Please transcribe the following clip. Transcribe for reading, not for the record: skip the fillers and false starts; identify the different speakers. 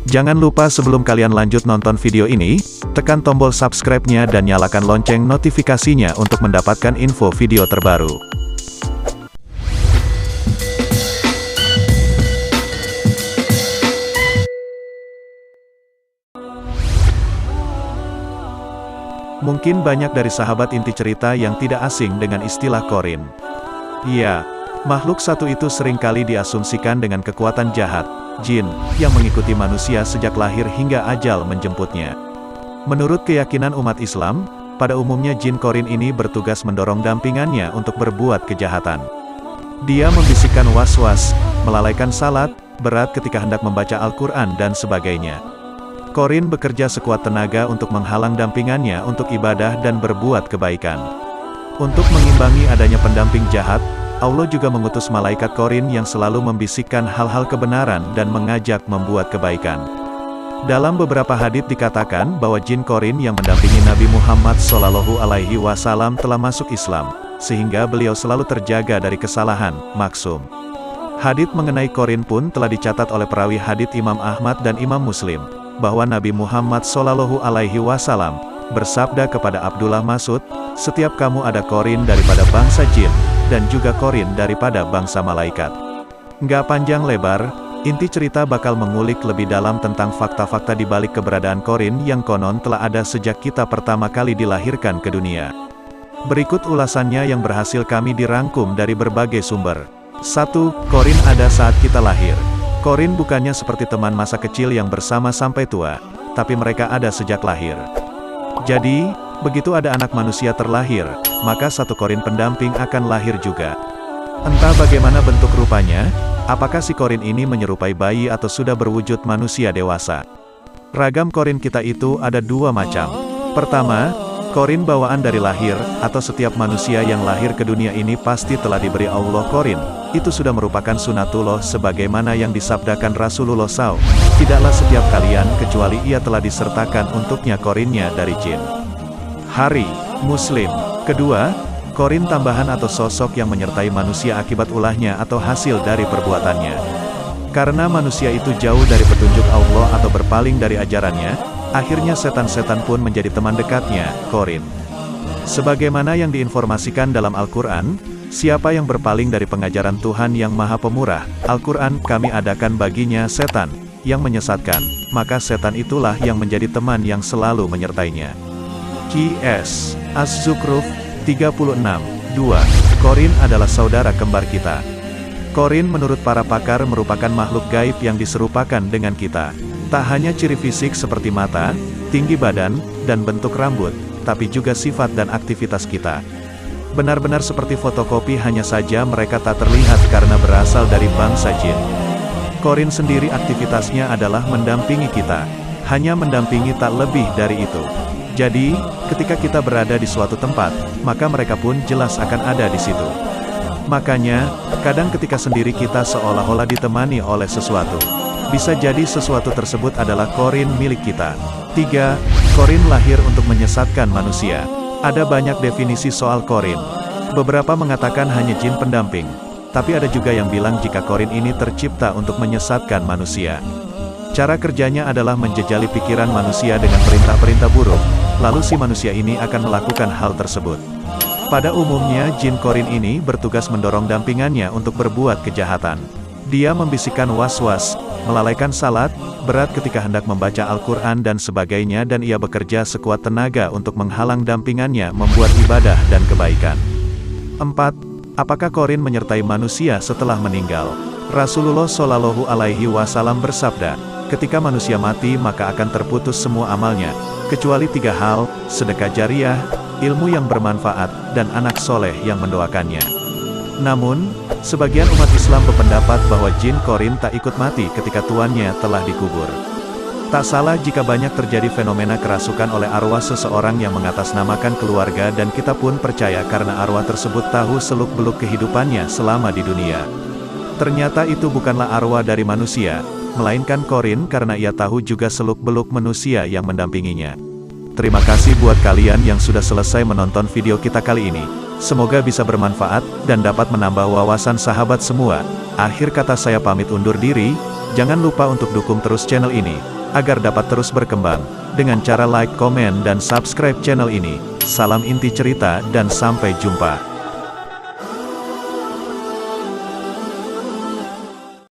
Speaker 1: Jangan lupa sebelum kalian lanjut nonton video ini, tekan tombol subscribe-nya dan nyalakan lonceng notifikasinya untuk mendapatkan info video terbaru. Mungkin banyak dari sahabat inti cerita yang tidak asing dengan istilah Qorin. Iya, makhluk satu itu seringkali diasumsikan dengan kekuatan jahat, jin, yang mengikuti manusia sejak lahir hingga ajal menjemputnya. Menurut keyakinan umat Islam, pada umumnya jin Qorin ini bertugas mendorong dampingannya untuk berbuat kejahatan. Dia membisikkan was-was, melalaikan salat, berat ketika hendak membaca Al-Quran dan sebagainya. Qorin bekerja sekuat tenaga untuk menghalang dampingannya untuk ibadah dan berbuat kebaikan. Untuk mengimbangi adanya pendamping jahat, Allah juga mengutus malaikat Qorin yang selalu membisikkan hal-hal kebenaran dan mengajak membuat kebaikan. Dalam beberapa hadits dikatakan bahwa jin Qorin yang mendampingi Nabi Muhammad SAW telah masuk Islam, sehingga beliau selalu terjaga dari kesalahan, maksum. Hadits mengenai Qorin pun telah dicatat oleh perawi hadits Imam Ahmad dan Imam Muslim, bahwa Nabi Muhammad SAW bersabda kepada Abdullah Mas'ud, "Setiap kamu ada Qorin daripada bangsa jin, dan juga Qorin daripada bangsa malaikat." Nggak panjang lebar, inti cerita bakal mengulik lebih dalam tentang fakta-fakta di balik keberadaan Qorin yang konon telah ada sejak kita pertama kali dilahirkan ke dunia. Berikut ulasannya yang berhasil kami dirangkum dari berbagai sumber. 1. Qorin ada saat kita lahir. Qorin bukannya seperti teman masa kecil yang bersama sampai tua, tapi mereka ada sejak lahir. Jadi, begitu ada anak manusia terlahir, maka satu Qorin pendamping akan lahir juga. Entah bagaimana bentuk rupanya, apakah si Qorin ini menyerupai bayi atau sudah berwujud manusia dewasa. Ragam Qorin kita itu ada dua macam. Pertama, Qorin bawaan dari lahir, atau setiap manusia yang lahir ke dunia ini pasti telah diberi Allah Qorin. Itu sudah merupakan sunatullah sebagaimana yang disabdakan Rasulullah SAW. Tidaklah setiap kalian kecuali ia telah disertakan untuknya Qorinnya dari jin. Hari, Muslim. Kedua, Qorin tambahan atau sosok yang menyertai manusia akibat ulahnya atau hasil dari perbuatannya. Karena manusia itu jauh dari petunjuk Allah atau berpaling dari ajarannya, akhirnya setan-setan pun menjadi teman dekatnya, Qorin. Sebagaimana yang diinformasikan dalam Al-Quran, siapa yang berpaling dari pengajaran Tuhan yang Maha Pemurah, Al-Quran kami adakan baginya setan, yang menyesatkan, maka setan itulah yang menjadi teman yang selalu menyertainya. Qs. Az-Zukhruf, 36:2. Qorin adalah saudara kembar kita. Qorin menurut para pakar merupakan makhluk gaib yang diserupakan dengan kita. Tak hanya ciri fisik seperti mata, tinggi badan, dan bentuk rambut, tapi juga sifat dan aktivitas kita. Benar-benar seperti fotokopi, hanya saja mereka tak terlihat karena berasal dari bangsa jin. Qorin sendiri aktivitasnya adalah mendampingi kita. Hanya mendampingi, tak lebih dari itu. Jadi, ketika kita berada di suatu tempat, maka mereka pun jelas akan ada di situ. Makanya, kadang ketika sendiri kita seolah-olah ditemani oleh sesuatu. Bisa jadi sesuatu tersebut adalah Qorin milik kita. 3. Qorin lahir untuk menyesatkan manusia. Ada banyak definisi soal Qorin. Beberapa mengatakan hanya jin pendamping, tapi ada juga yang bilang jika Qorin ini tercipta untuk menyesatkan manusia. Cara kerjanya adalah menjejali pikiran manusia dengan perintah-perintah buruk, lalu si manusia ini akan melakukan hal tersebut. Pada umumnya jin Qorin ini bertugas mendorong dampingannya untuk berbuat kejahatan. Dia membisikkan was-was, melalaikan salat, berat ketika hendak membaca Al-Quran dan sebagainya, dan ia bekerja sekuat tenaga untuk menghalang dampingannya membuat ibadah dan kebaikan. 4. Apakah Qorin menyertai manusia setelah meninggal? Rasulullah SAW bersabda, ketika manusia mati maka akan terputus semua amalnya, kecuali 3 hal, sedekah jariah, ilmu yang bermanfaat, dan anak soleh yang mendoakannya. Namun, sebagian umat Islam berpendapat bahwa jin Qorin tak ikut mati ketika tuannya telah dikubur. Tak salah jika banyak terjadi fenomena kerasukan oleh arwah seseorang yang mengatasnamakan keluarga, dan kita pun percaya karena arwah tersebut tahu seluk-beluk kehidupannya selama di dunia. Ternyata itu bukanlah arwah dari manusia, melainkan Qorin karena ia tahu juga seluk-beluk manusia yang mendampinginya. Terima kasih buat kalian yang sudah selesai menonton video kita kali ini. Semoga bisa bermanfaat, dan dapat menambah wawasan sahabat semua. Akhir kata saya pamit undur diri, jangan lupa untuk dukung terus channel ini. agar dapat terus berkembang, dengan cara like, komen dan subscribe channel ini. Salam inti cerita dan sampai jumpa.